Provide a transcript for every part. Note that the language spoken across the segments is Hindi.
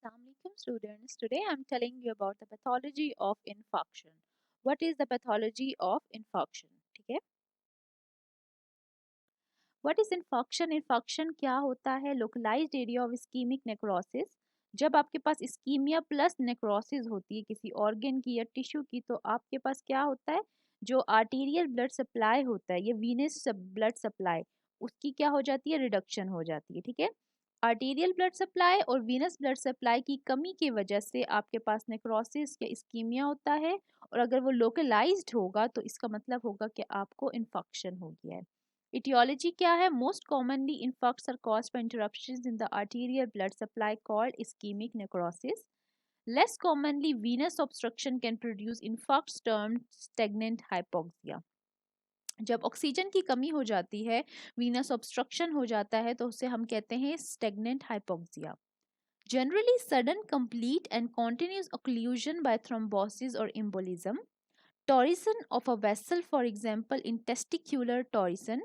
Assalamualaikum students. Today I'm telling you about the pathology of infarction. What is the pathology of infarction? ठीक है. What is infarction? Infarction क्या होता है? Localized area of ischemic necrosis. जब आपके पास इस्कीमिया प्लस नेक्रोसिस होती है किसी ऑर्गन की या टिश्यू की, तो आपके पास क्या होता है, जो आर्टीरियल ब्लड सप्लाई होता है, ये वीनस ब्लड सप्लाई, उसकी क्या हो जाती है, रिडक्शन हो जाती है. ठीक है. आर्टीरियल ब्लड सप्लाई और वीनस ब्लड सप्लाई की कमी की वजह से आपके पास नेक्रोसिस या इस्कीमिया होता है, और अगर वो लोकलाइज्ड होगा तो इसका मतलब होगा कि आपको इन्फेक्शन हो गया है. Etiology क्या है? Most commonly infarcts are caused by interruptions in the arterial blood supply called ischemic necrosis. Less commonly, venous obstruction can produce infarcts termed stagnant hypoxia. जब ऑक्सीजन की कमी हो जाती है, वीनस ऑब्स्ट्रक्शन हो जाता है, तो उसे हम कहते हैं stagnant hypoxia. Generally sudden, complete and continuous occlusion by thrombosis or embolism. Torsion of a vessel, for example in testicular torsion.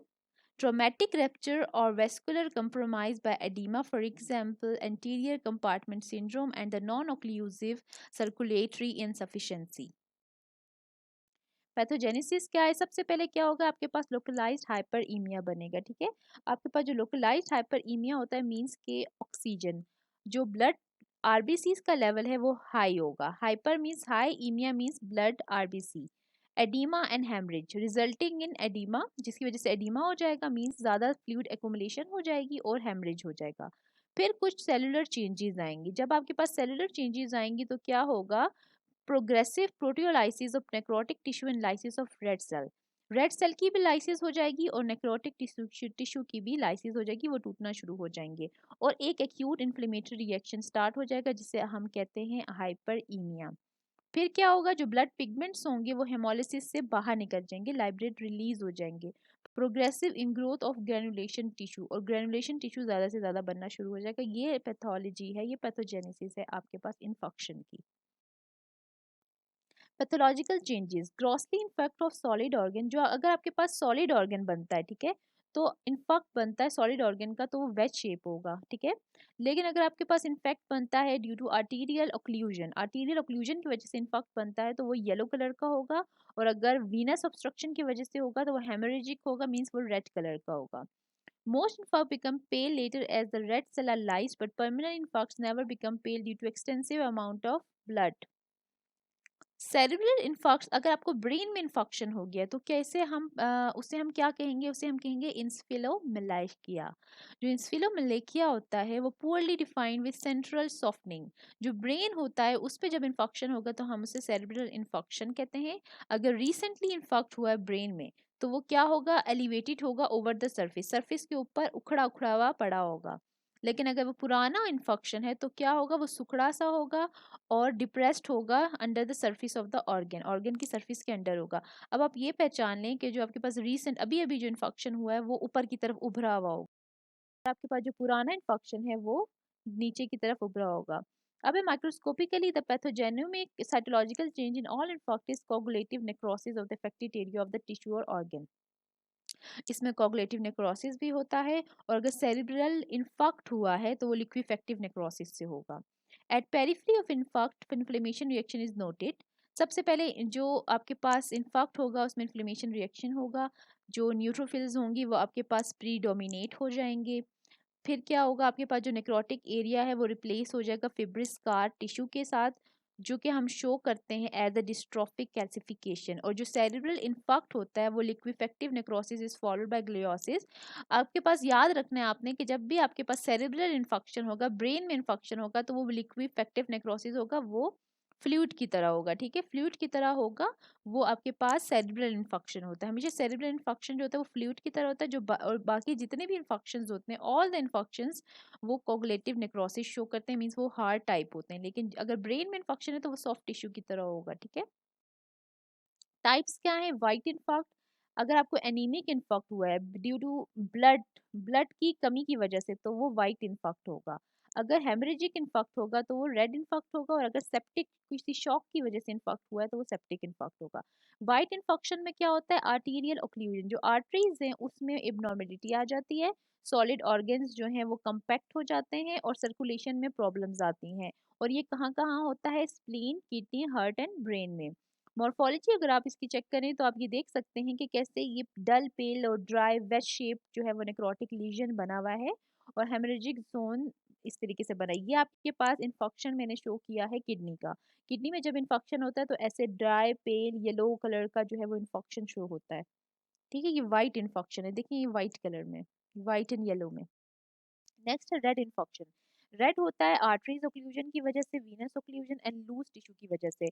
Traumatic rupture or vascular compromise by edema, for example anterior compartment syndrome, and the non-occlusive circulatory insufficiency. Pathogenesis क्या है? सबसे पहले क्या होगा, आपके पास लोकलाइज्ड हाइपरईमिया बनेगा. ठीक है. आपके पास जो लोकलाइज्ड हाइपरईमिया होता है मींस के ऑक्सीजन, जो ब्लड आरबीसी का लेवल है वो हाई होगा. Hyper means high, aemia means blood RBC. Oedema and haemorrhage resulting in oedema, जिसकी वजह से एडीमा हो जाएगा, मींस ज़्यादा फ्लूइड एक्युमुलेशन हो जाएगी और हेमरेज हो जाएगा. फिर कुछ सेलुलर चेंजेस आएंगी. जब आपके पास सेलुलर चेंजेस आएंगी तो क्या होगा, progressive proteolysis of necrotic tissue and lysis of red cell. Red cell की भी लाइसिस हो जाएगी और नेक्रोटिक टिश्यू की भी लाइसिस हो जाएगी, वो टूटना शुरू हो जाएंगे और एक एक्यूट इन्फ्लेमेटरी रिएक्शन स्टार्ट हो जाएगा जिसे हम कहते हैं हाइपरईमिया. फिर क्या होगा, जो ब्लड पिगमेंट्स होंगे वो हेमोलिसिस से बाहर निकल जाएंगे, लाइब्रेट रिलीज हो जाएंगे. प्रोग्रेसिव इनग्रोथ ऑफ ग्रेनुलेशन टिश्यू, और ग्रेनुलेशन टिश्यू ज़्यादा से ज़्यादा बनना शुरू हो जाएगा. ये पैथोलॉजी है, ये पैथोजेनेसिस है आपके पास इन्फेक्शन की. Pathological changes, grossly infect of solid organ. जो अगर आपके पास सॉलिड ऑर्गन बनता है, ठीक है, तो इन्फेक्ट बनता है सॉलिड ऑर्गन का तो वो वेज शेप होगा. ठीक है. लेकिन अगर आपके पास इन्फेक्ट बनता है due to arterial occlusion, arterial occlusion की वजह से इन्फेक्ट बनता है तो वो येलो कलर का होगा, और अगर वीनस ऑब्स्ट्रक्शन की वजह से होगा तो वो हेमरेजिक होगा, मीन्स वो रेड कलर का होगा. Most infarcts become pale later as the red cell are lysed, but permanent infarcts never become pale due to extensive amount of blood. Cerebral infarct, अगर आपको ब्रेन में इन्फेक्शन हो गया तो कैसे हम उसे हम क्या कहेंगे, उसे हम कहेंगे इंसफिलोमेलाइकिया. जो इंसफिलोमेलाइकिया होता है वो poorly defined with central softening. जो ब्रेन होता है उस पे जब इन्फेक्शन होगा तो हम उसे सेरिब्रल इन्फेक्शन कहते हैं. अगर रिसेंटली इन्फेक्ट हुआ है ब्रेन में तो वो क्या होगा, एलिवेटेड होगा ओवर द सरफेस, सरफेस के ऊपर उखड़ा उखड़ा हुआ पड़ा होगा. लेकिन अगर वो पुराना इन्फेक्शन है तो क्या होगा, वो सुखड़ा सा होगा और डिप्रेस्ड होगा under the surface of the organ, organ की सरफेस के अंडर होगा. अब आप ये पहचान लें कि जो आपके पास रीसेंट अभी अभी जो इन्फेक्शन हुआ है वो ऊपर की तरफ उभरा हुआ होगा, आपके पास जो पुराना इन्फेक्शन है वो नीचे की तरफ उभरा होगा. अब microscopically the pathognomonic cytological change in all infarct is coagulative necrosis of the affected area of the tissue और ऑर्गन. इसमें कोगुलेटिव नेक्रोसिस भी होता है, और अगर सेरिब्रल इन्फेक्ट हुआ है तो वो लिक्विफेक्टिव नेक्रोसिस से होगा. At periphery of infarct inflammation reaction is noted. सबसे पहले जो आपके पास इन्फेक्ट होगा उसमें इन्फ्लेमेशन रिएक्शन होगा, जो न्यूट्रोफिल्स होंगी वो आपके पास प्रीडोमिनेट हो जाएंगे. फिर क्या होगा, आपके पास जो नेक्रोटिक एरिया है वो रिप्लेस हो जाएगा फिब्रिस स्कार टिश्यू के साथ, जो कि हम शो करते हैं एज द डिस्ट्रॉफिक कैल्सिफिकेशन. और जो सेरिब्रल इन्फेक्ट होता है वो लिक्विफेक्टिव necrosis is followed by gliosis. आपके पास याद रखना है आपने कि जब भी आपके पास सेरिब्रल इन्फेक्शन होगा, ब्रेन में इन्फेक्शन होगा, तो वो लिक्विफेक्टिव नेक्रोसिस होगा, वो फ्लूइड की तरह होगा. ठीक है, फ्लूइड की तरह होगा, वो आपके पास सेरिब्रल इन्फेक्शन होता है. हमेशा सेरिब्रल इन्फेक्शन जो होता है वो फ्लूइड की तरह होता है, और बाकी जितने भी इन्फेक्शंस होते हैं, ऑल द इन्फेक्शंस वो कोगुलेटिव नेक्रोसिस शो करते हैं, मींस वो हार्ड टाइप होते हैं. लेकिन अगर ब्रेन में इन्फेक्शन है तो वो सॉफ्ट टिश्यू की तरह होगा. ठीक है. टाइप्स क्या है, वाइट इन्फेक्ट. अगर आपको एनीमिक इन्फेक्ट हुआ है ड्यू टू ब्लड ब्लड की कमी की वजह से तो वो वाइट इन्फेक्ट होगा. अगर हेमरेजिक इन्फेक्ट होगा तो वो रेड इन्फेक्ट होगा, और अगर सेप्टिक किसी शॉक की वजह से इन्फेक्ट हुआ है तो वो सेप्टिक इन्फेक्ट होगा। वाइट इन्फेक्शन में क्या होता है, आर्टीरियल ओक्लूजन, जो आर्टरीज हैं उसमें इब्नॉर्मेलिटी आ जाती है, सॉलिड ऑर्गन्स जो हैं वो कंपैक्ट हो जाते हैं और सर्कुलेशन में प्रॉब्लम्स आती हैं। और ये कहाँ कहाँ होता है, spleen, kidney, heart and brain में। मॉर्फोलॉजी अगर आप इसकी चेक करें तो आप ये देख सकते हैं कि कैसे ये डल पेल और ड्राई वेट शेप जो है वो नेक्रोटिक लीजन बना हुआ है, और हेमरेजिक जोन इस तरीके से बना है। ये आपके पास इन्फेक्शन मैंने शो किया है किडनी का। किडनी में जब इन्फेक्शन होता है तो ऐसे ड्राई पेल येलो कलर का जो है वो इन्फेक्शन शो होता है। ठीक है, ये वाइट इन्फेक्शन है, देखिए ये वाइट कलर में, वाइट एंड येलो में। नेक्स्ट है रेड इन्फेक्शन। रेड होता है आर्टरीज ओक्लूजन की वजह से, venous occlusion and loose tissue की वजह से।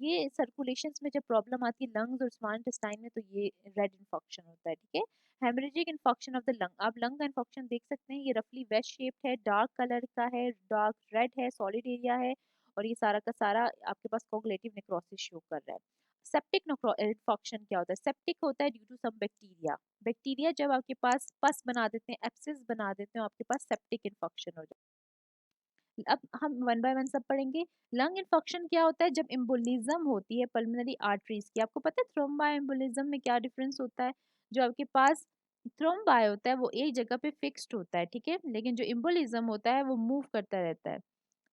ये सर्कुलेशंस में जब प्रॉब्लम आती है लंग्स और स्मॉल इंटेस्टाइन में तो ये रेड इन्फेक्शन होता है। ठीक है, haemorrhagic infection of the lung, आप लंग का इन्फेक्शन देख सकते हैं, ये रफली वेज शेप्ड है, डार्क कलर का है, डार्क रेड है, सॉलिड एरिया है, और ये सारा का सारा आपके पास कोगुलेटिव नेक्रोसिस शो कर रहा है। सेप्टिक इन्फेक्शन क्या होता है, सेप्टिक होता है due to some bacteria. Bacteria जब आपके पास पस बना देते हैं, एब्सेस बना देते हैं, आपके पास सेप्टिक इन्फेक्शन हो जाता है। अब हम वन बाय वन सब पढ़ेंगे। लंग इन्फेक्शन क्या होता है, जब एम्बोलिज्म होती है पल्मोनरी आर्टरीज की। आपको पता है थ्रोम्बाई एम्बोलिज्म में क्या डिफरेंस होता है, जो आपके पास थ्रोम्बाई होता है वो एक जगह पे फिक्स्ड होता है, ठीक है, लेकिन जो एम्बोलिज्म होता है वो मूव करता रहता है।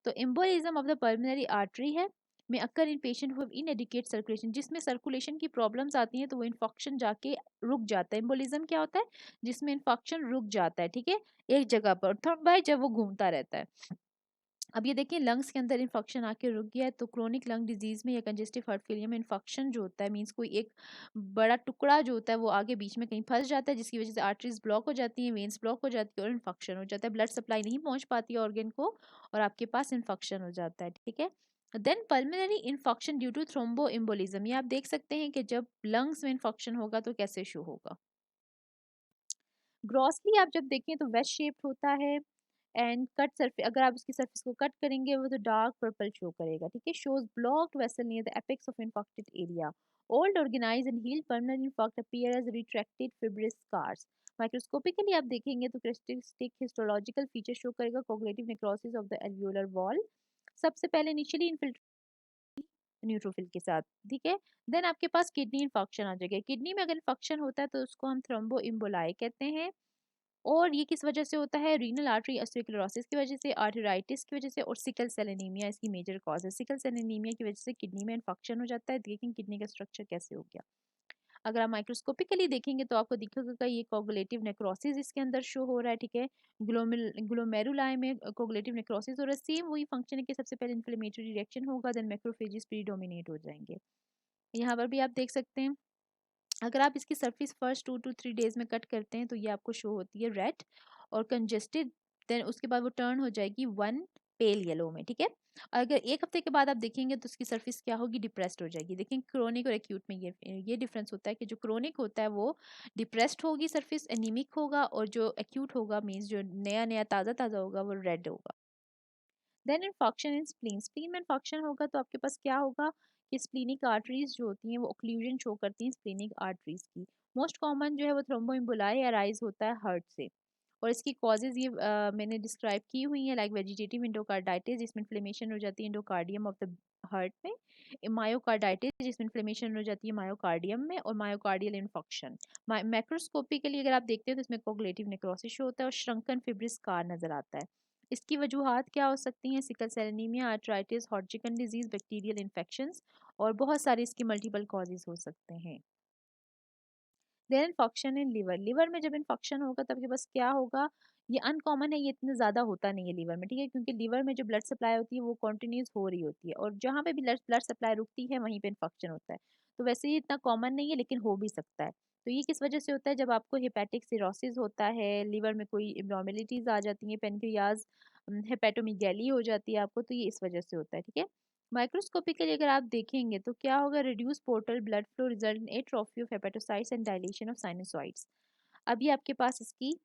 तो embolism of the pulmonary artery है में occur in patient who have इनएडिक्वेट circulation, जिसमें सर्कुलेशन की प्रॉब्लम्स आती हैं तो वो इन्फेक्शन जाके रुक जाता है। एम्बोलिज्म क्या होता है, जिसमें इन्फेक्शन रुक जाता है, ठीक है, एक जगह पर। थ्रोम्बाई जब वो घूमता रहता है। अब ये देखिए लंग्स के अंदर इन्फेक्शन आके रुक गया है, तो क्रोनिक लंग डिजीज में या कंजेस्टिव हार्ट फेलियर में इन्फेक्शन जो होता है मींस कोई एक बड़ा टुकड़ा जो होता है वो आगे बीच में कहीं फंस जाता है, जिसकी वजह से आर्टरीज ब्लॉक हो जाती हैं, वेन्स ब्लॉक हो जाती है और इन्फेक्शन हो जाता है, ब्लड सप्लाई नहीं पहुंच पाती ऑर्गन को और आपके पास इन्फेक्शन हो जाता है। ठीक है, then pulmonary infarction due to thromboembolism, ये आप देख सकते हैं कि जब लंग्स में इन्फेक्शन होगा तो कैसे शो होगा। ग्रॉसली आप जब देखें तो वेज शेप्ड होता है, एंड कट सरफेस, अगर आप उसकी सरफेस को कट करेंगे वो तो डार्क पर्पल शो करेगा। ठीक है, shows blocked vessel near the apex of infarcted area. Old organised and healed permanent infarct appear as retracted fibrous scars. Microscopically आप देखेंगे तो क्रेस्टिस्टिक हिस्टोलॉजिकल फीचर शो करेगा coagulative necrosis of the alveolar wall. सबसे पहले इनिशियली न्यूट्रोफिल के साथ। ठीक है, देन आपके पास किडनी इन्फेक्शन आ जाएगा। किडनी में अगर इन्फेक्शन होता है तो उसको हम थ्रोम्बो इम्बोलाई कहते हैं, और ये किस वजह से होता है, रीनल आर्टरी ऑस्टियोक्लोरोसिस की वजह से, आर्थराइटिस की वजह से, और सिकल सेल एनीमिया इसकी मेजर कॉज है। सिकल सेल एनीमिया की वजह से किडनी में इन्फेक्शन हो जाता है। देखें किडनी का स्ट्रक्चर कैसे हो गया। अगर आप माइक्रोस्कोपिकली देखेंगे तो आपको दिखेगा कि ये कोगुलेटिव नेक्रोसिस इसके अंदर शो हो रहा है। ठीक है, ग्लोमेरुलाई में कोगुलेटिव नेक्रोसिस हो रहा है। सेम वही फंक्शन है कि सबसे पहले इन्फ्लेमेटरी रिएक्शन होगा, देन मैक्रोफेजेस प्रीडोमिनेट हो जाएंगे। यहाँ पर भी आप देख सकते हैं, अगर आप इसकी सरफेस फर्स्ट 2 to 3 डेज में कट करते हैं तो ये आपको शो होती है रेड और कंजेस्टेड, देन उसके बाद वो टर्न हो जाएगी वन पेल येलो में। ठीक है, अगर एक हफ्ते के बाद आप देखेंगे तो उसकी सरफेस क्या होगी, डिप्रेस्ड हो जाएगी। देखें क्रोनिक और एक्यूट में ये डिफरेंस होता है कि जो क्रोनिक होता है वो डिप्रेस्ड होगी सरफेस, एनीमिक होगा, और जो एक्यूट होगा मीन्स जो नया नया ताज़ा ताज़ा होगा वो रेड होगा। Then infection in spleen, spleen में इन्फेक्शन होगा तो आपके पास क्या होगा कि स्प्लीनिक आर्टरीज जो होती हैं वो ओक्लूजन शो करती हैं स्प्लीनिक आर्टरीज की। मोस्ट कॉमन जो है वो थ्रोम्बोएम्बोलाई अराइज होता है हार्ट से, और इसकी कॉजेज ये मैंने डिस्क्राइब की हुई हैं, लाइक वेजिटेटिव इंडोकार्डाइटिस जिसमें इन्फ्लेमेशन हो जाती है इंडोकार्डियम ऑफ द हार्ट में, मायोकार्डाइटिस जिसमें इन्फ्लेमेशन हो जाती है मायोकार्डियम में, और मायोकार्डियल इन्फेक्शन। मैक्रोस्कोपिकली अगर आप देखते हैं तो इसमें कोगुलेटिव नेक्रोसिस शो होता है और श्रंकन फिब्रिस स्कार नजर आता है। इसकी वजूहात क्या हो सकती हैं, sickle cell anaemia, arthritis, Hodgkin disease, bacterial infections, और बहुत सारे इसके मल्टीपल कॉजेज हो सकते हैं। Then infection in liver, liver में जब इन्फेक्शन होगा तब के पास क्या होगा, ये अनकॉमन है, ये इतना ज़्यादा होता नहीं है लिवर में। ठीक है, क्योंकि लिवर में जो ब्लड सप्लाई होती है वो कॉन्टिन्यूस हो रही होती है, और जहाँ पे भी ब्लड सप्लाई रुकती है वहीं पे इन्फेक्शन होता है। तो वैसे ये इतना कॉमन नहीं है लेकिन हो भी सकता है। तो ये किस वजह से होता है, जब आपको हेपेटिक सिरोसिस होता है, लिवर में कोई इब्नॉर्मेलिटीज आ जाती हैं, पेनक्रियाज हेपेटोमीगैली हो जाती है आपको, तो ये इस वजह से होता है। ठीक है, माइक्रोस्कोपिकली अगर आप देखेंगे तो क्या होगा, reduce portal blood flow result in atrophy of hepatocytes and dilation of sinusoids. अभी आपके पास इसकी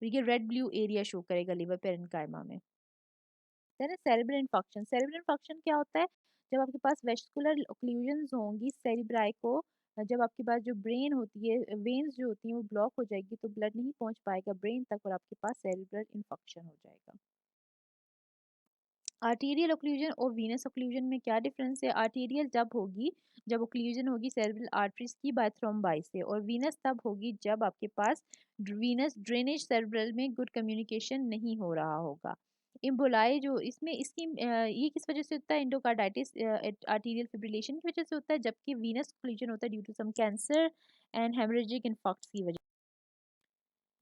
ये रेड ब्लू एरिया शो करेगा लिवर पेरेन्काइमा में। Then cerebral infection, cerebral infection क्या होता है, जब आपके पास वेस्कुलर ओक्लूजन्स होंगी सेरिब्राई को, जब आपके पास जो ब्रेन होती है, वेन्स जो होती हैं वो ब्लॉक हो जाएगी तो ब्लड नहीं पहुंच पाएगा ब्रेन तक और आपके पास सेरिब्रल इन्फेक्शन हो जाएगा। आर्टीरियल ओक्लूजन और वीनस ओक्लूजन में क्या डिफरेंस है? आर्टीरियल जब होगी जब ओक्लूजन होगी सेरेब्रल आर्टरीज की बाय थ्रोम्बाई से, और वीनस तब होगी जब आपके पास वीनस ड्रेनेज सेरेब्रल में गुड कम्युनिकेशन नहीं हो रहा होगा। इम्बोलाई जो इसमें इसकी ये किस वजह से होता है? इंडोकार्डाइटिस आर्टीरियल फिब्रिलेशन की वजह से होता है, जबकि वीनस ओक्लूजन होता है due to some cancer and haemorrhagic infarct की वजह।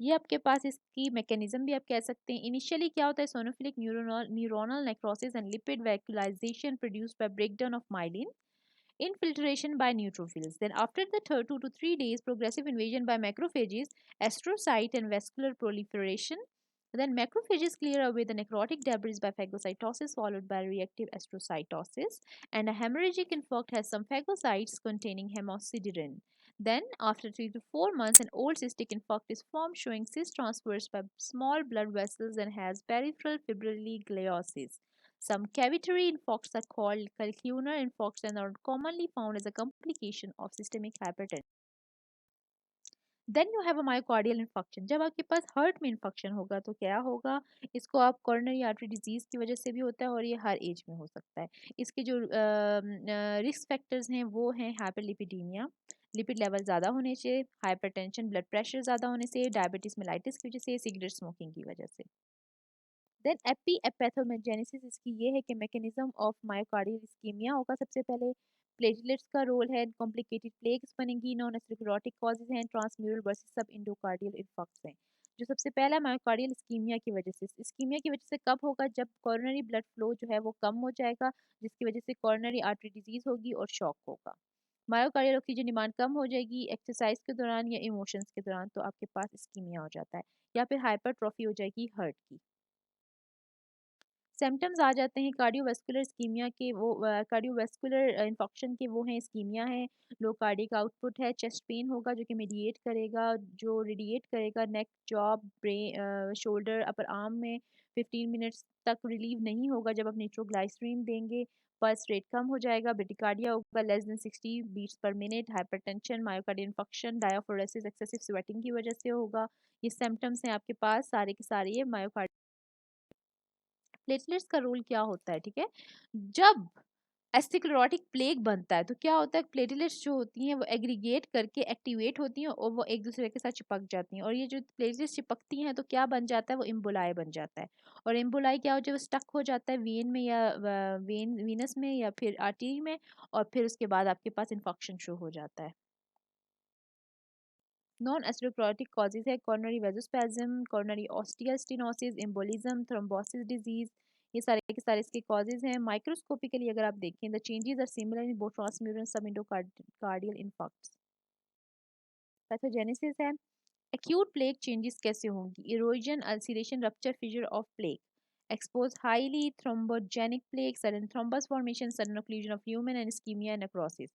ये आपके पास इसकी मैकेनिज्म भी आप कह सकते हैं। इनिशियली क्या होता है? Eosinophilic neuronal necrosis and lipid vacuolisation produced by breakdown of myelin, infiltration by neutrophils. Then after the 2 to 3 days, progressive invasion by macrophages, astrocyte and vascular proliferation. Then macrophages clear away the necrotic debris by phagocytosis followed by reactive astrocytosis, and a hemorrhagic infarct has some phagocytes containing hemosiderin. Then after 3 to 4 months, an old cystic infarct is formed showing cyst transverse by small blood vessels and has peripheral fibrilloglycosis. Some cavitary infarcts are called calcaneal infarcts and are commonly found as a complication of systemic hypertension. Then you have a myocardial infection. जब आपके पास हार्ट में इन्फेक्शन होगा तो क्या होगा? इसको आप कोरोनरी आर्टरी डिजीज की वजह से भी होता है और ये हर एज में हो सकता है। इसके जो रिस्क फैक्टर्स हैं वो हैं हाइपरलिपिडीमिया, लिपिड लेवल ज़्यादा होने से, हाइपरटेंशन, ब्लड प्रेशर ज़्यादा होने से, डायबिटीज मेलाइटिस की वजह से, सिगरेट स्मोकिंग की वजह से। देन एपिएपैथोजेनेसिस इसकी ये है कि मैकेनिज्म ऑफ मायोकार्डियल इस्कीमिया होगा। सबसे पहले प्लेटलेट्स का रोल है, कॉम्प्लिकेटेड प्लेग्स बनेंगी, नॉन एथेरोस्क्लेरोटिक कॉजेज हैं, ट्रांसम्यूरल वर्सेस सब इंडोकार्डियल इन्फार्क्ट्स हैं। जो सबसे पहला मायोकार्डियल इस्कीमिया की वजह से, इस्कीमिया की वजह से कब होगा? जब कोरोनरी ब्लड फ्लो जो है वो कम हो जाएगा, जिसकी वजह से कोरोनरी आर्टरी डिजीज होगी और शॉक होगा। मायोकार्डियल ऑक्सीजन डिमांड कम हो जाएगी एक्सरसाइज के दौरान या इमोशंस के दौरान, तो आपके पास इस्कीमिया हो जाता है, या फिर हाइपरट्रॉफी हो जाएगी हार्ट की। सिम्पटम्स आ जाते हैं कार्डियोवैस्कुलर इस्कीमिया के, वो कार्डियोवैस्कुलर इन्फेक्शन के, वो हैं इस्कीमिया है, लो कार्डियक आउटपुट है, चेस्ट पेन होगा जो कि मेडिएट करेगा, जो रेडिएट करेगा neck, jaw, brain, shoulder, upper arm में 15 मिनट्स तक रिलीव नहीं होगा जब आप निट्रोग्लाइसरीन देंगे। पल्स रेट कम हो जाएगा, ब्रेडिकार्डिया होगा less than 60 beats per minute, hypertension, myocardial infection, diaphoresis, excessive sweating की वजह से होगा। ये सिम्टम्स हैं आपके पास सारे के सारे ये मायोकार्डियल। प्लेटलेट्स का रोल क्या होता है? ठीक है, जब एस्थिक्लोरोटिक प्लेग बनता है तो क्या होता है? प्लेटलेट्स जो होती हैं वो एग्रीगेट करके एक्टिवेट होती हैं और वो एक दूसरे के साथ चिपक जाती हैं, और ये जो प्लेटलेट्स चिपकती हैं तो क्या बन जाता है? वो इम्बोलाई बन जाता है। और इम्बोलाई क्या हो जाए? वो स्टक हो जाता है वेन में या वीनस में या फिर आर्टरी में, और फिर उसके बाद आपके पास इन्फेक्शन शुरू हो जाता है। नॉन एथेरोस्क्लेरोटिक कॉजेज है coronary vasospasm, coronary ostial stenosis, embolism, thrombosis disease, ये सारे के सारे इसके कॉजेज हैं। माइक्रोस्कोपिकली अगर आप देखें the changes are similar in both transmural subendocardial infarcts. Pathogenesis है, एक्यूट प्लेग चेंजेस कैसे होंगी? Erosion, ulceration, rupture, fissure of plaque, expose highly thrombogenic plaque, sudden thrombus formation, sudden occlusion of lumen and ischaemia, necrosis.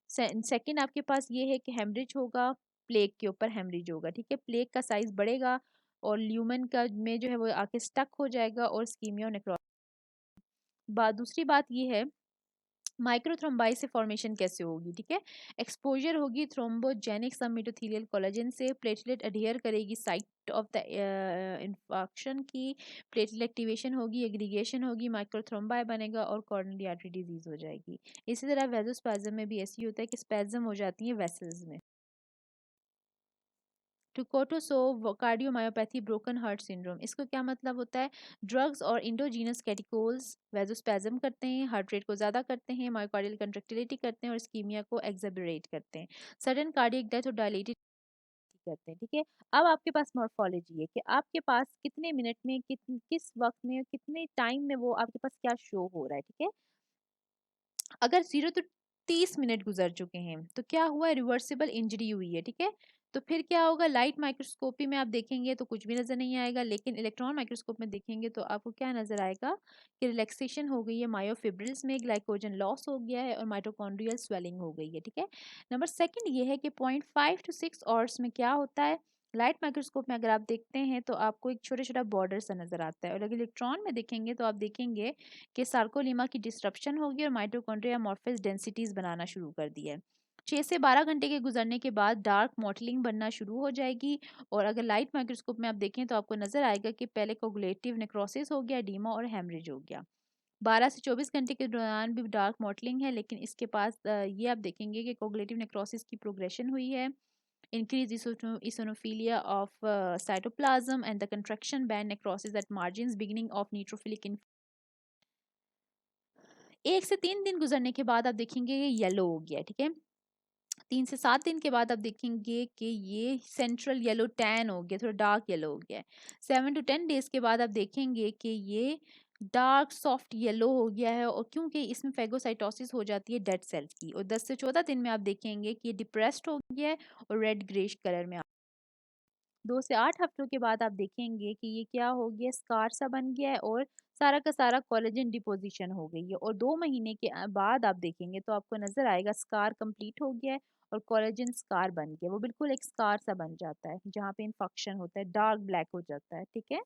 Second आपके पास ये है कि हेमरेज होगा, प्लेग के ऊपर हेमरेज होगा, ठीक है, प्लेग का साइज बढ़ेगा और ल्यूमेन का में जो है वो आके स्टक हो जाएगा और इस्कीमिया और नेक्रोसिस। दूसरी बात ये है माइक्रोथ्रोम्बाई से फॉर्मेशन कैसे होगी? ठीक है, एक्सपोजर होगी थ्रोम्बोजेनिक सब मेटोथेलियल कोलेजन से, प्लेटलेट अडियर करेगी साइट ऑफ द इन्फेक्शन की, प्लेटलेट एक्टिवेशन होगी, एग्रीगेशन होगी, माइक्रोथ्रोम्बाई बनेगा और कोरोनरी आर्टरी डिजीज हो जाएगी। इसी तरह वेजोस्पैज्म में भी ऐसे ही होता है कि स्पैज्म हो जाती है वेसल्स में। टुकोटोसोव कार्डियोमायोपैथी ब्रोकन हार्ट सिंड्रोम, इसको क्या मतलब होता है? ड्रग्स और इंडोजीनस कैटिकोल्स वेजोस्पैज्म करते हैं, हार्ट रेट को ज़्यादा करते हैं, मायोकार्डियल कंट्रैक्टिलिटी करते हैं और इस्कीमिया को एक्सेबरेट करते हैं, सडन कार्डियक डेथ और डायलेटेड करते हैं। ठीक है, अब आपके पास मॉर्फोलॉजी है कि आपके पास कितने मिनट में किस वक्त में कितने टाइम में वो आपके पास क्या शो हो रहा है। ठीक है, अगर 0 to 30 मिनट गुजर चुके हैं तो क्या हुआ? रिवर्सिबल इंजरी हुई है। ठीक है, तो फिर क्या होगा? लाइट माइक्रोस्कोपी में आप देखेंगे तो कुछ भी नजर नहीं आएगा, लेकिन इलेक्ट्रॉन माइक्रोस्कोप में देखेंगे तो आपको क्या नजर आएगा कि रिलैक्सेशन हो गई है मायोफिब्रिल्स में, ग्लाइकोजन लॉस हो गया है और माइटोकॉन्ड्रियल स्वेलिंग हो गई है। ठीक है, नंबर सेकंड ये है कि 0.5 to 6 आवर्स में क्या होता है? लाइट माइक्रोस्कोप में अगर आप देखते हैं तो आपको एक छोटा छोटा बॉर्डर सा नजर आता है, और अगर इलेक्ट्रॉन में देखेंगे तो आप देखेंगे कि सार्कोलीमा की डिस्ट्रप्शन होगी और माइटोकॉन्ड्रिया अमॉर्फस डेंसिटीज बनाना शुरू कर दिया है। 6 से 12 घंटे के गुजरने के बाद डार्क मॉटलिंग बनना शुरू हो जाएगी, और अगर लाइट माइक्रोस्कोप में आप देखें तो आपको नजर आएगा कि पहले कोगुलेटिव नेक्रोसिस हो गया, एडीमा और हेमरेज हो गया। 12 से 24 घंटे के दौरान भी डार्क मॉटलिंग है, लेकिन इसके पास ये आप देखेंगे कि कोगुलेटिव नेक्रोसिस की प्रोग्रेशन हुई है, increase eosinophilia of cytoplasm and the contraction band necrosis at margins beginning of neutrophilic 1 से 3 दिन गुजरने के बाद आप देखेंगे ये येलो हो गया है, ठीक है। 3 से 7 दिन के बाद आप देखेंगे कि ये सेंट्रल येलो टैन हो गया, थोड़ा डार्क येलो हो गया है। 7 टू 10 डेज़ के बाद आप देखेंगे कि ये डार्क सॉफ्ट येलो हो गया है, और क्योंकि इसमें फेगोसाइटोसिस हो जाती है डेड सेल्स की, और 10 से 14 दिन में आप देखेंगे कि ये डिप्रेस्ड हो गया है और रेड ग्रेइश कलर में 2 से 8 हफ्तों के बाद आप देखेंगे कि ये क्या हो गया, स्कार सा बन गया है और सारा का सारा कोलेजन डिपोजिशन हो गई है, और 2 महीने के बाद आप देखेंगे तो आपको नज़र आएगा स्कार कंप्लीट हो गया है और कोलेजन स्कार बन गया। वो बिल्कुल एक स्कार सा बन जाता है, जहाँ पे इन्फेक्शन होता है, डार्क ब्लैक हो जाता है, ठीक है।